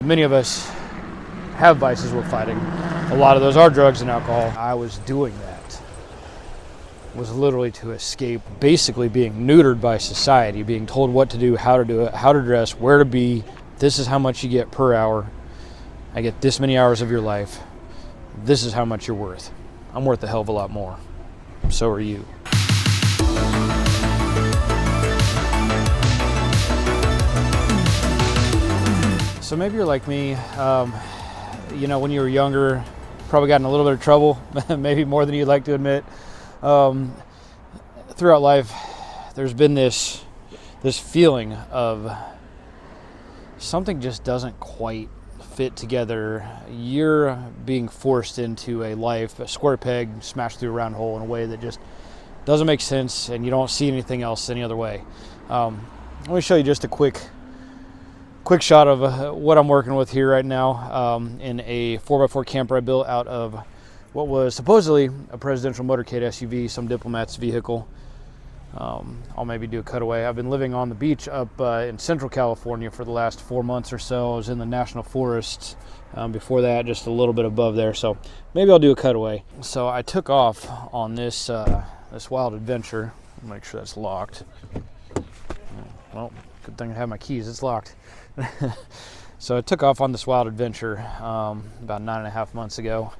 Many of us have vices we're fighting. A lot of those are drugs and alcohol. I was doing that. Was literally to escape basically being neutered by society, being told what to do, how to dress, where to be. This is how much you get per hour. I get this many hours of your life. This is how much you're worth. I'm worth a hell of a lot more. So are you. So maybe you're like me, when you were younger, probably got in a little bit of trouble, maybe more than you'd like to admit. Throughout life, there's been this feeling of something just doesn't quite fit together. You're being forced into a square peg smashed through a round hole in a way that just doesn't make sense, and you don't see anything else any other way. Let me show you just a quick shot of what I'm working with here right now in a 4x4 camper I built out of what was supposedly a presidential motorcade SUV, some diplomat's vehicle. I'll maybe do a cutaway. I've been living on the beach up in Central California for the last 4 months or so. I was in the national forests before that, just a little bit above there. So maybe I'll do a cutaway. So I took off on this wild adventure. I'll make sure that's locked. Well, good thing I have my keys. It's locked. So I took off on this wild adventure about 9.5 months ago.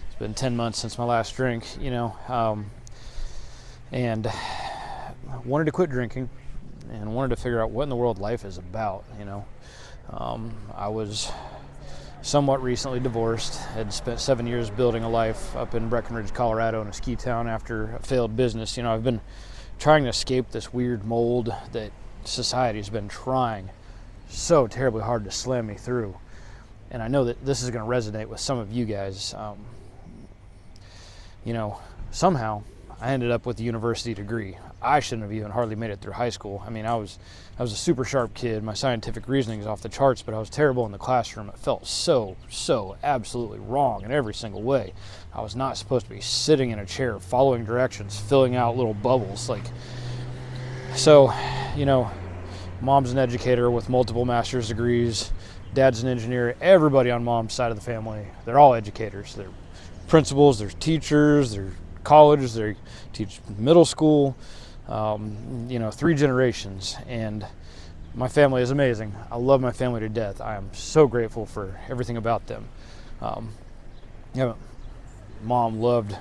It's been 10 months since my last drink, and wanted to quit drinking and wanted to figure out what in the world life is about. I was somewhat recently divorced, had spent 7 years building a life up in Breckenridge, Colorado, in a ski town after a failed business. I've been trying to escape this weird mold that society's been trying so terribly hard to slam me through. And I know that this is going to resonate with some of you guys. Somehow I ended up with a university degree. I shouldn't have even hardly made it through high school. I was a super sharp kid. My scientific reasoning is off the charts, but I was terrible in the classroom. It felt so absolutely wrong in every single way. I was not supposed to be sitting in a chair, following directions, filling out little bubbles. Mom's an educator with multiple master's degrees. Dad's an engineer. Everybody on mom's side of the family, they're all educators. They're principals, they're teachers, they're college, they teach middle school, 3 generations. And my family is amazing. I love my family to death. I am so grateful for everything about them. Mom loved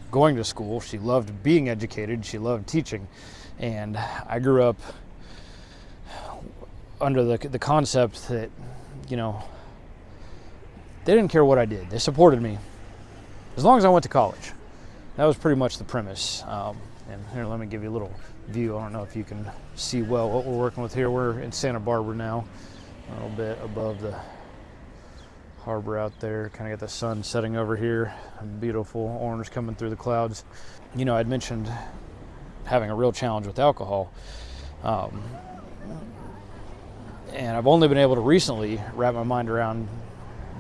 going to school. She loved being educated. She loved teaching. And I grew up under the concept that, they didn't care what I did. They supported me as long as I went to college. That was pretty much the premise. And here, let me give you a little view. I don't know if you can see well what we're working with here. We're in Santa Barbara now, a little bit above the harbor out there. Kind of got the sun setting over here. Beautiful orange coming through the clouds. I'd mentioned having a real challenge with alcohol. And I've only been able to recently wrap my mind around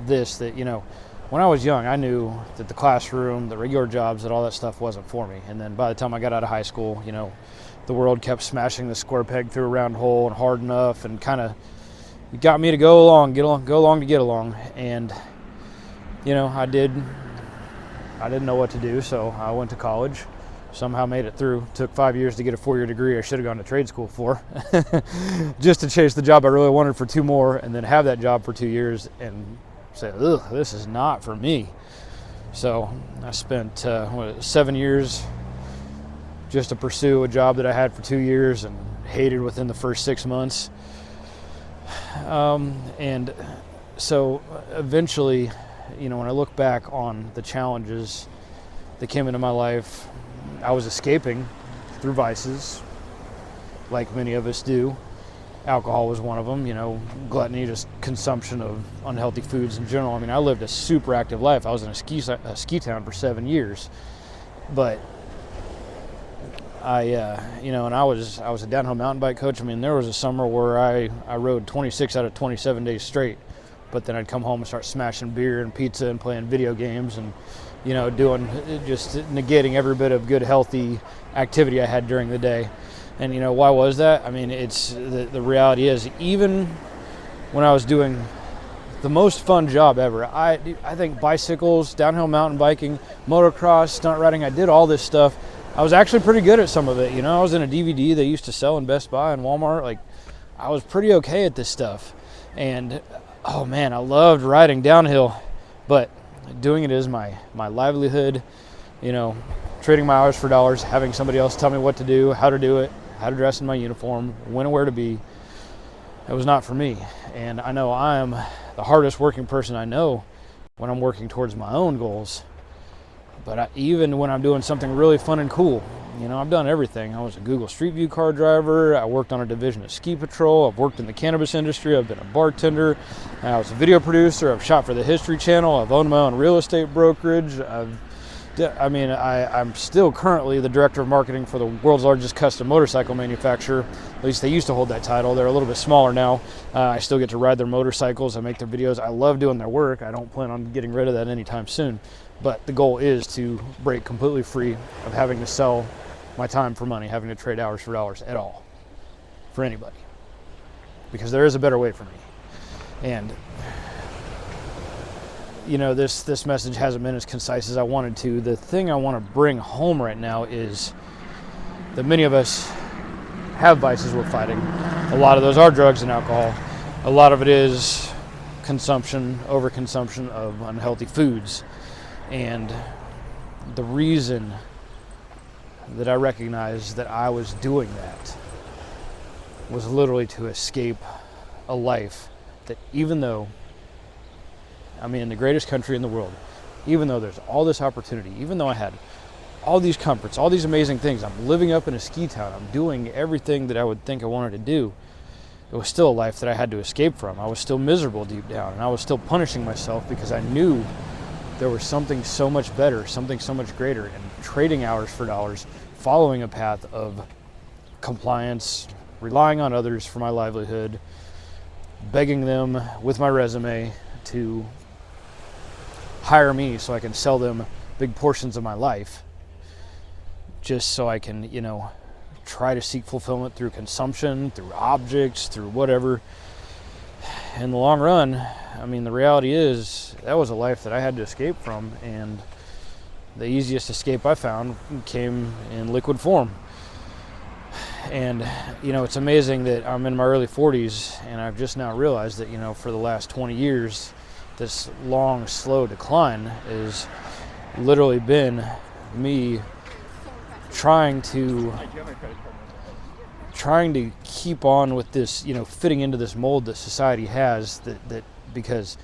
this, that, when I was young, I knew that the classroom, the regular jobs, that all that stuff wasn't for me. And then by the time I got out of high school, the world kept smashing the square peg through a round hole and hard enough, and kind of got me to go along to get along. And, I didn't know what to do, so I went to college. Somehow made it through. Took 5 years to get a 4-year degree I should have gone to trade school for, just to chase the job I really wanted for 2 more, and then have that job for 2 years and say, ugh, this is not for me. So I spent 7 years just to pursue a job that I had for 2 years and hated within the first 6 months. And so eventually, when I look back on the challenges that came into my life, I was escaping through vices, like many of us do. Alcohol was one of them, gluttony, just consumption of unhealthy foods in general. I lived a super active life. I was in a ski town for 7 years, but and I was a downhill mountain bike coach. There was a summer where I rode 26 out of 27 days straight, but then I'd come home and start smashing beer and pizza and playing video games and doing, just negating every bit of good, healthy activity I had during the day. And why was that? It's the reality is, even when I was doing the most fun job ever. I think bicycles, downhill mountain biking, motocross, stunt riding, I did all this stuff. I was actually pretty good at some of it. I was in a DVD they used to sell in Best Buy and Walmart. Like, I was pretty okay at this stuff. And, oh man, I loved riding downhill. But doing it as my livelihood, trading my hours for dollars, having somebody else tell me what to do, how to do it, how to dress in my uniform, when and where to be, it was not for me. And I know I am the hardest working person I know when I'm working towards my own goals. But even when I'm doing something really fun and cool, I've done everything. I was a Google Street View car driver. I worked on a division of Ski Patrol. I've worked in the cannabis industry. I've been a bartender. I was a video producer. I've shot for the History Channel. I've owned my own real estate brokerage. I'm still currently the director of marketing for the world's largest custom motorcycle manufacturer. At least they used to hold that title. They're a little bit smaller now. I still get to ride their motorcycles. I make their videos. I love doing their work. I don't plan on getting rid of that anytime soon. But the goal is to break completely free of having to sell my time for money, having to trade hours for dollars at all for anybody. Because there is a better way for me. And this message hasn't been as concise as I wanted to. The thing I want to bring home right now is that many of us have vices we're fighting. A lot of those are drugs and alcohol. A lot of it is overconsumption of unhealthy foods. And the reason that I recognized that I was doing that was literally to escape a life that, even though I'm in the greatest country in the world, even though there's all this opportunity, even though I had all these comforts, all these amazing things, I'm living up in a ski town, I'm doing everything that I would think I wanted to do, it was still a life that I had to escape from. I was still miserable deep down, and I was still punishing myself because I knew there was something so much better, something so much greater, and trading hours for dollars, following a path of compliance, relying on others for my livelihood, begging them with my resume to hire me so I can sell them big portions of my life, just so I can, try to seek fulfillment through consumption, through objects, through whatever. In the long run, the reality is that was a life that I had to escape from, and the easiest escape I found came in liquid form. And, it's amazing that I'm in my early 40s, and I've just now realized that, for the last 20 years, this long, slow decline has literally been me trying to keep on with this, fitting into this mold that society has, that because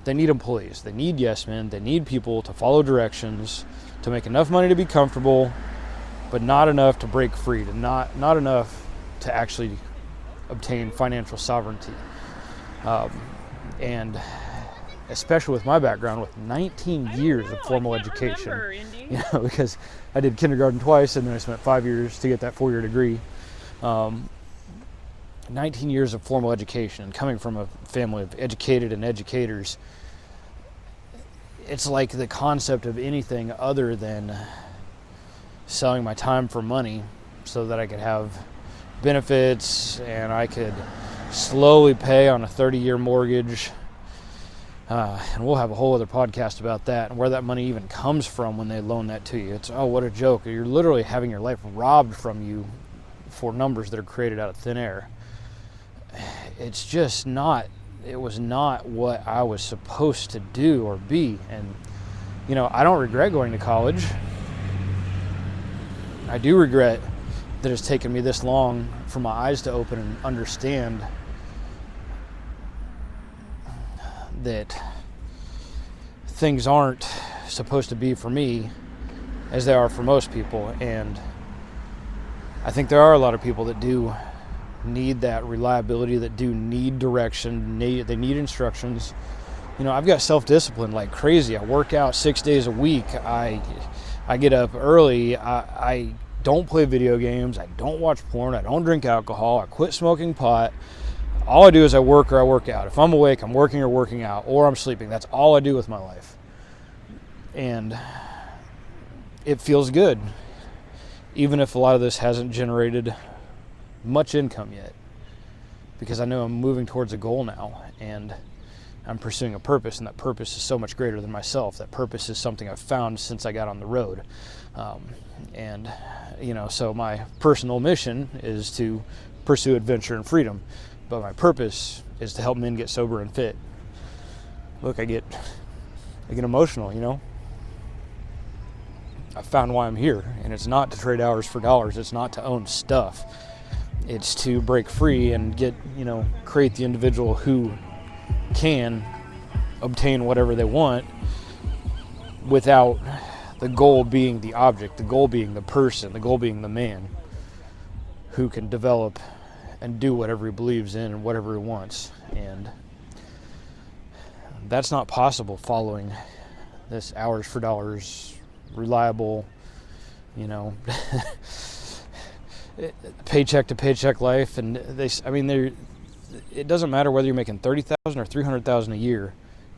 they need employees, they need yes men, they need people to follow directions, to make enough money to be comfortable, but not enough to break free, to not enough to actually obtain financial sovereignty. And especially with my background, with 19 years of formal education, because I did kindergarten twice, and then I spent 5 years to get that 4-year degree. 19 years of formal education, and coming from a family of educated and educators, it's like the concept of anything other than selling my time for money so that I could have benefits and I could slowly pay on a 30-year mortgage. And we'll have a whole other podcast about that and where that money even comes from when they loan that to you. It's, oh, what a joke. You're literally having your life robbed from you for numbers that are created out of thin air. It's just not, it was not what I was supposed to do or be. And, I don't regret going to college. I do regret that it's taken me this long for my eyes to open and understand that things aren't supposed to be for me as they are for most people. And I think there are a lot of people that do need that reliability, that do need direction, they need instructions. I've got self-discipline like crazy. I work out 6 days a week. I get up early. I don't play video games. I don't watch porn. I don't drink alcohol. I quit smoking pot. All I do is I work or I work out. If I'm awake, I'm working or working out, or I'm sleeping. That's all I do with my life. And it feels good, even if a lot of this hasn't generated much income yet, because I know I'm moving towards a goal now. And I'm pursuing a purpose, and that purpose is so much greater than myself. That purpose is something I've found since I got on the road. And, so my personal mission is to pursue adventure and freedom, but my purpose is to help men get sober and fit. Look, I get emotional, I found why I'm here, and it's not to trade hours for dollars. It's not to own stuff. It's to break free and create the individual who can obtain whatever they want without the goal being the object, the goal being the person, the goal being the man who can develop and do whatever he believes in and whatever he wants. And that's not possible following this hours for dollars, reliable, paycheck to paycheck life. And it doesn't matter whether you're making $30,000 or $300,000 a year,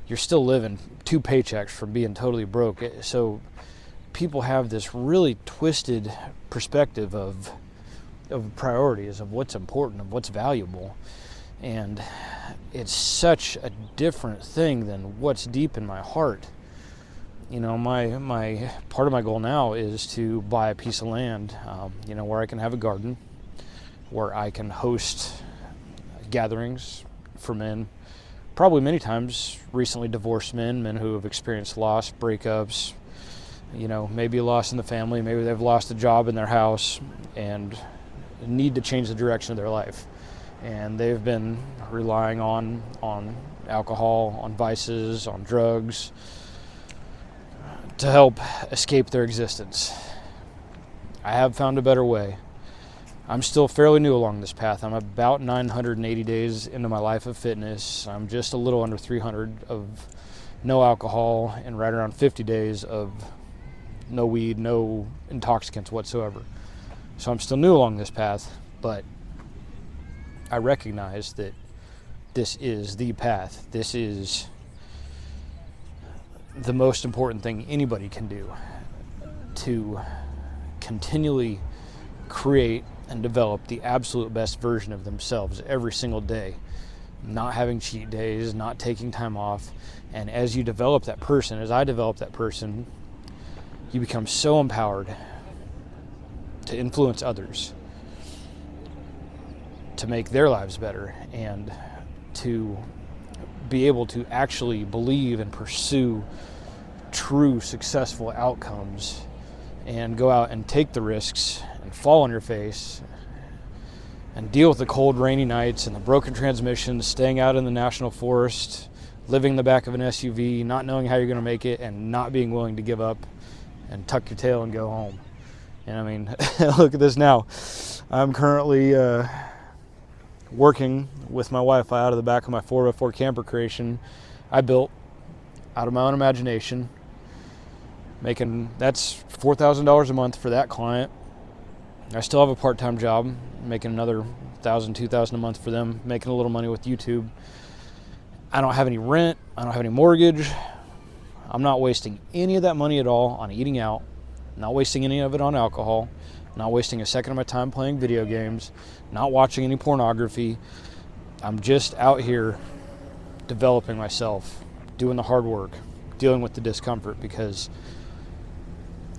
you're still living 2 paychecks from being totally broke. So people have this really twisted perspective of priorities, of what's important, of what's valuable. And it's such a different thing than what's deep in my heart. My part of my goal now is to buy a piece of land, where I can have a garden, where I can host gatherings for men, probably many times recently divorced men who have experienced loss, breakups, maybe a loss in the family, maybe they've lost a job in their house and need to change the direction of their life. And they've been relying on alcohol, on vices, on drugs to help escape their existence. I have found a better way. I'm still fairly new along this path. I'm about 980 days into my life of fitness. I'm just a little under 300 of no alcohol and right around 50 days of no weed, no intoxicants whatsoever. So I'm still new along this path, but I recognize that this is the path. This is the most important thing anybody can do to continually create and develop the absolute best version of themselves every single day, not having cheat days, not taking time off. And as you develop that person, as I develop that person, you become so empowered to influence others, to make their lives better, and to be able to actually believe and pursue true successful outcomes and go out and take the risks and fall on your face and deal with the cold, rainy nights and the broken transmissions, staying out in the national forest, living in the back of an SUV, not knowing how you're going to make it, and not being willing to give up and tuck your tail and go home. And look at this now. I'm currently working with my Wi-Fi out of the back of my 4x4 camper creation I built out of my own imagination. That's $4,000 a month for that client. I still have a part-time job, making another $1,000, $2,000 a month for them, making a little money with YouTube. I don't have any rent. I don't have any mortgage. I'm not wasting any of that money at all on eating out, not wasting any of it on alcohol, not wasting a second of my time playing video games, not watching any pornography. I'm just out here developing myself, doing the hard work, dealing with the discomfort, because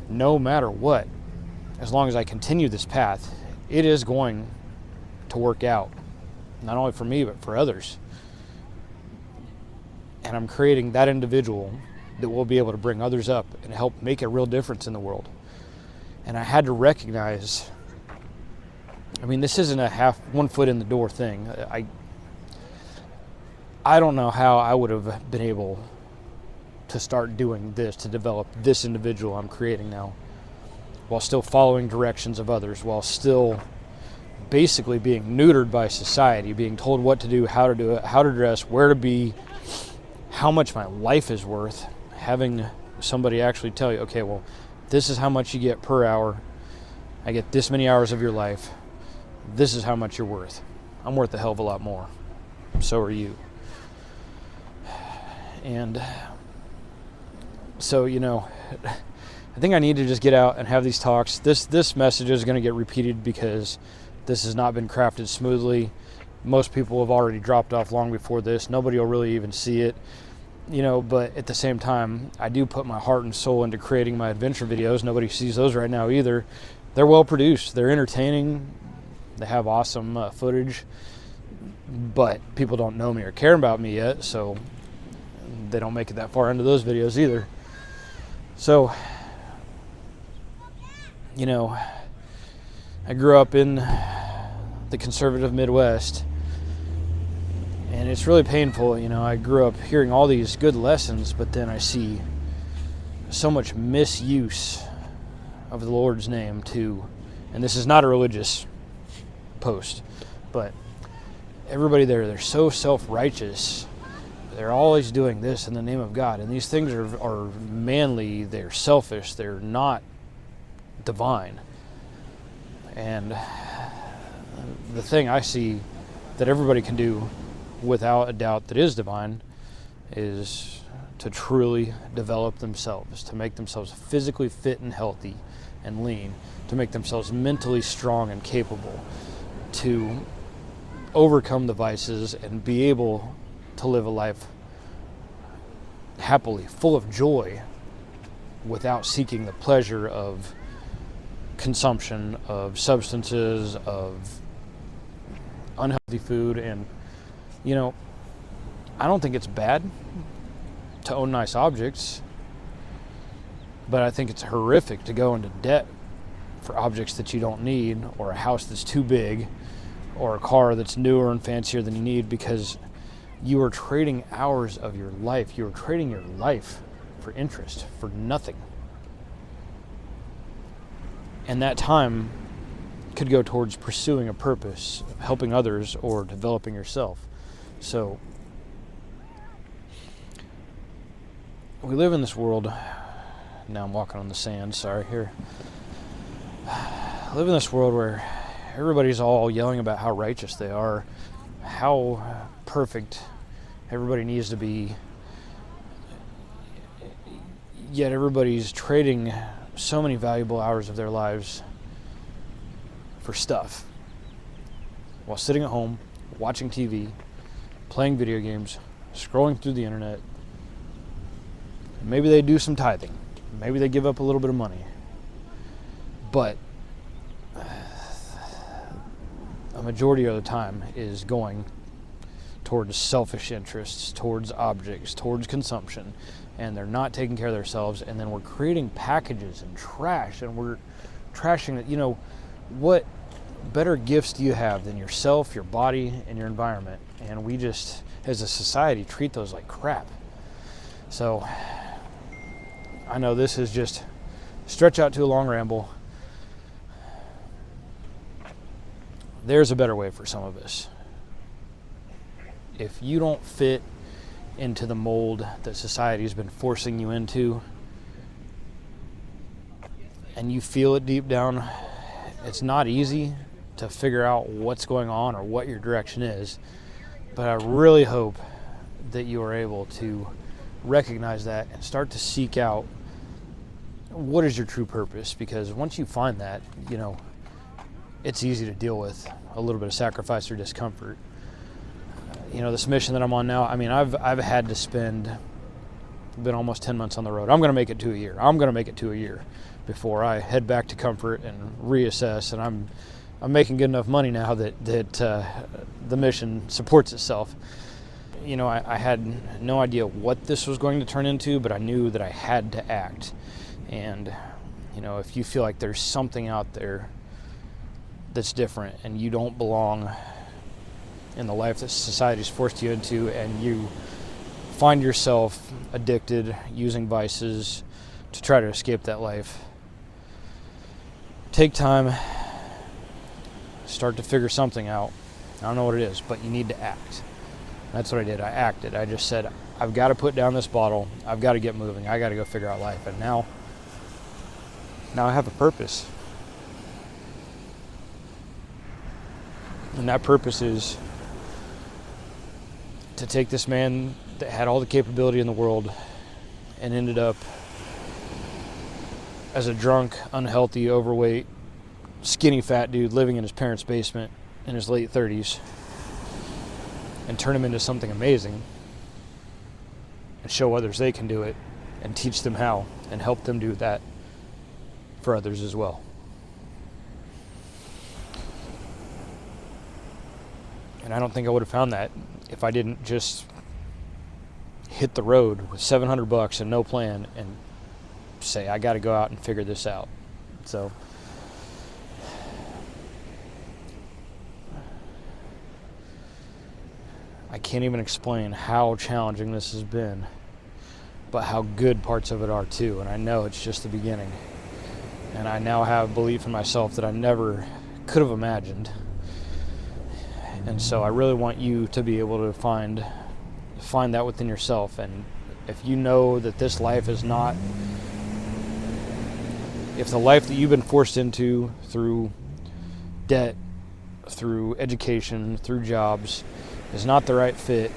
no matter what, as long as I continue this path, it is going to work out, not only for me, but for others. And I'm creating that individual that will be able to bring others up and help make a real difference in the world. And I had to recognize, this isn't a 1 foot in the door thing. I don't know how I would have been able to start doing this, to develop this individual I'm creating now, while still following directions of others, while still basically being neutered by society, being told what to do, how to do it, how to dress, where to be, how much my life is worth. Having somebody actually tell you, okay, well, this is how much you get per hour. I get this many hours of your life. This is how much you're worth. I'm worth a hell of a lot more. So are you. And so, I think I need to just get out and have these talks. This message is going to get repeated because this has not been crafted smoothly. Most people have already dropped off long before this. Nobody will really even see it, but at the same time, I do put my heart and soul into creating my adventure videos. Nobody sees those right now either. They're well produced. They're entertaining. They have awesome footage, but people don't know me or care about me yet, so they don't make it that far into those videos either. So, I grew up in the conservative Midwest, and it's really painful. I grew up hearing all these good lessons, but then I see so much misuse of the Lord's name too. And this is not a religious post, but everybody there, they're so self-righteous. They're always doing this in the name of God, and these things are manly, they're selfish, they're not divine. And the thing I see that everybody can do without a doubt that is divine is to truly develop themselves, to make themselves physically fit and healthy and lean, to make themselves mentally strong and capable, to overcome the vices and be able to live a life happily, full of joy, without seeking the pleasure of consumption of substances, of unhealthy food. And I don't think it's bad to own nice objects, but I think it's horrific to go into debt for objects that you don't need, or a house that's too big, or a car that's newer and fancier than you need, because you are trading hours of your life. You are trading your life for interest, for nothing. And that time could go towards pursuing a purpose, helping others, or developing yourself. So we live in this world. Now I'm walking on the sand, sorry, here. I live in this world where everybody's all yelling about how righteous they are, how perfect everybody needs to be, yet everybody's trading so many valuable hours of their lives for stuff, while sitting at home, watching TV, playing video games, scrolling through the internet. Maybe they do some tithing. Maybe they give up a little bit of money. But a majority of the time is going towards selfish interests, towards objects, towards consumption, and they're not taking care of themselves. And then we're creating packages and trash, and we're trashing it. What better gifts do you have than yourself, your body, and your environment? And we just, as a society, treat those like crap. So I know this is just stretch out to a long ramble. There's a better way for some of us. If you don't fit into the mold that society has been forcing you into, and you feel it deep down, it's not easy to figure out what's going on or what your direction is. But I really hope that you are able to recognize that and start to seek out what is your true purpose. Because once you find that, it's easy to deal with a little bit of sacrifice or discomfort. This mission that I'm on now, I've had to been almost 10 months on the road. I'm going to make it to a year. I'm going to make it to a year before I head back to comfort and reassess. And I'm making good enough money now that the mission supports itself. I had no idea what this was going to turn into, but I knew that I had to act. And, if you feel like there's something out there that's different and you don't belong in the life that society's forced you into, and you find yourself addicted, using vices to try to escape that life, take time, start to figure something out. I don't know what it is, but you need to act. That's what I did. I acted. I just said, I've got to put down this bottle. I've got to get moving. I got to go figure out life. And now I have a purpose. And that purpose is to take this man that had all the capability in the world and ended up as a drunk, unhealthy, overweight, skinny, fat dude living in his parents' basement in his late 30s, and turn them into something amazing and show others they can do it and teach them how and help them do that for others as well. And I don't think I would have found that if I didn't just hit the road with $700 and no plan and say, I got to go out and figure this out. So I can't even explain how challenging this has been, but how good parts of it are too. And I know it's just the beginning. And I now have belief in myself that I never could have imagined. And so I really want you to be able to find that within yourself. And if you know that this life is not, if the life that you've been forced into through debt, through education, through jobs, is not the right fit,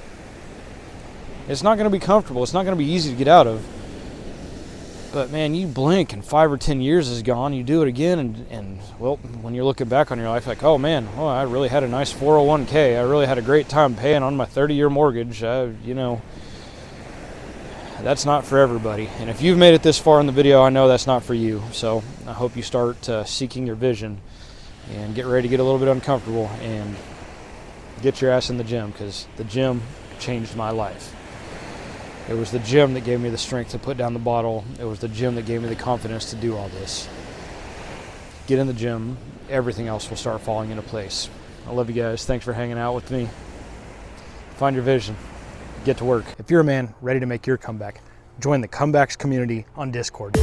it's not going to be comfortable. It's not going to be easy to get out of. But man, you blink and 5 or 10 years is gone. You do it again, and well, when you're looking back on your life, like, oh man, well, I really had a nice 401k. I really had a great time paying on my 30-year mortgage. That's not for everybody. And if you've made it this far in the video, I know that's not for you. So I hope you start seeking your vision and get ready to get a little bit uncomfortable and get your ass in the gym, because the gym changed my life. It was the gym that gave me the strength to put down the bottle. It was the gym that gave me the confidence to do all this. Get in the gym, everything else will start falling into place. I love you guys. Thanks for hanging out with me. Find your vision. Get to work. If you're a man ready to make your comeback, join the Kombaxx community on Discord.